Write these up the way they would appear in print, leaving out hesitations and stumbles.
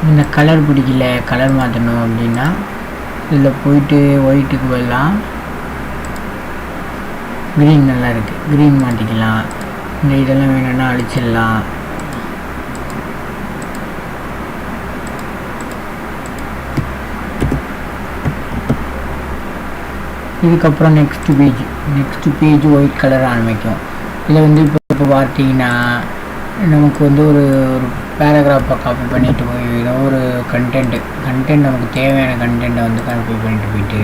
இந்த கலர் பிடிக்கல, கலர் மாற்றணும் அப்படின்னா இதில் போயிட்டு ஒயிட்டுக்கு போயிடலாம். க்ரீன் நல்லா இருக்குது, க்ரீன் மாற்றிக்கலாம். இந்த இதெல்லாம் வேணும்னா அழிச்சிடலாம். இதுக்கப்புறம் நெக்ஸ்ட் பேஜ் ஒயிட் கலர் ஆரம்பிக்கும். இதில் வந்து இப்போ பார்த்தீங்கன்னா நமக்கு வந்து ஒரு பேராகிராஃபை காப்பி பண்ணிட்டு போய் ஏதோ ஒரு கண்டென்ட் நமக்கு தேவையான கண்டென்ட்டை வந்து காப்பி பண்ணிட்டு போயிட்டு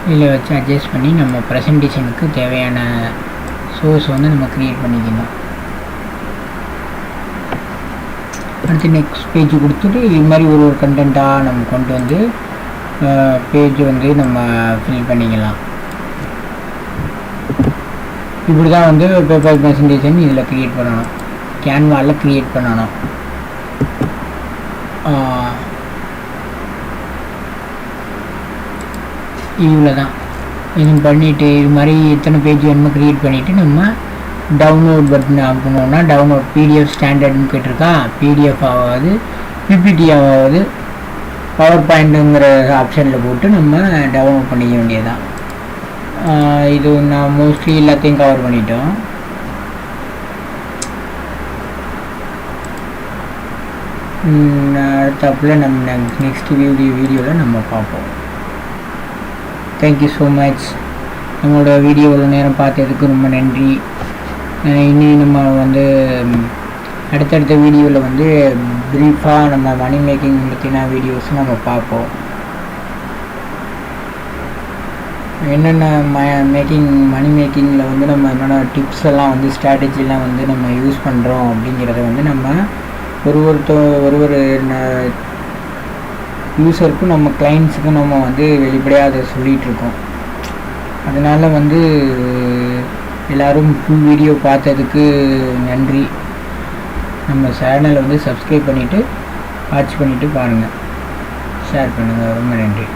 இதில் வச்சு அட்ஜஸ்ட் பண்ணி நம்ம ப்ரெசன்டேஷனுக்கு தேவையான சோர்ஸ் வந்து நம்ம க்ரியேட் பண்ணிக்கணும். அடுத்து நெக்ஸ்ட் பேஜ் கொடுத்துட்டு இது மாதிரி ஒரு கண்டென்ட்டாக நம்ம கொண்டு வந்து பேஜ் வந்து நம்ம ஃபில் பண்ணிக்கலாம். இப்படி தான் வந்து பேப்பர் ப்ரெசன்டேஷன் இதில் க்ரியேட் பண்ணணும், கேன்வாவில் க்ரியேட் பண்ணணும். இவ்வளோ தான். இது பண்ணிவிட்டு இது மாதிரி எத்தனை பேஜ் வேணுமோ க்ரியேட் பண்ணிவிட்டு நம்ம டவுன்லோட் பட்டன் ஆகணும்னா டவுன்லோட் பிடிஎஃப் ஸ்டாண்டர்ட்னு கேட்டிருக்கா, பிடிஎஃப் ஆகாது, பிபிடி ஆகாது, பவர் பாயிண்ட்டுங்கிற ஆப்ஷனில் போட்டு நம்ம டவுன்லோட் பண்ணிக்க வேண்டியதுதான். இது நான் மோஸ்ட்லி எல்லாத்தையும் கவர் பண்ணிட்டோம். அடுத்தாப்பில் நம்ம நெக்ஸ்ட் வீடியோவில் நம்ம பார்ப்போம். Thank you so much. நம்மளோட வீடியோ ஒரு நேரம் பார்த்ததுக்கு ரொம்ப நன்றி. இனி நம்ம வந்து அடுத்தடுத்த வீடியோவில் வந்து ப்ரீஃபாக நம்ம மணி மேக்கிங் பற்றின வீடியோஸ் நம்ம பார்ப்போம். என்னென்ன மணி மேக்கிங்கில் வந்து நம்ம என்னென்ன டிப்ஸ் எல்லாம் வந்து ஸ்ட்ராட்டஜிலாம் வந்து நம்ம யூஸ் பண்ணுறோம் அப்படிங்கிறத வந்து நம்ம ஒரு யூஸருக்கும் நம்ம கிளைண்ட்ஸுக்கும் நம்ம வந்து வெளிப்படையாக அதை சொல்லிகிட்ருக்கோம். அதனால் வந்து எல்லோரும் ஃபுல் வீடியோ பார்த்ததுக்கு நன்றி. நம்ம சேனலை வந்து சப்ஸ்கிரைப் பண்ணிவிட்டு வாட்ச் பண்ணிவிட்டு பாருங்கள், ஷேர் பண்ணுங்கள். ரொம்ப நன்றி.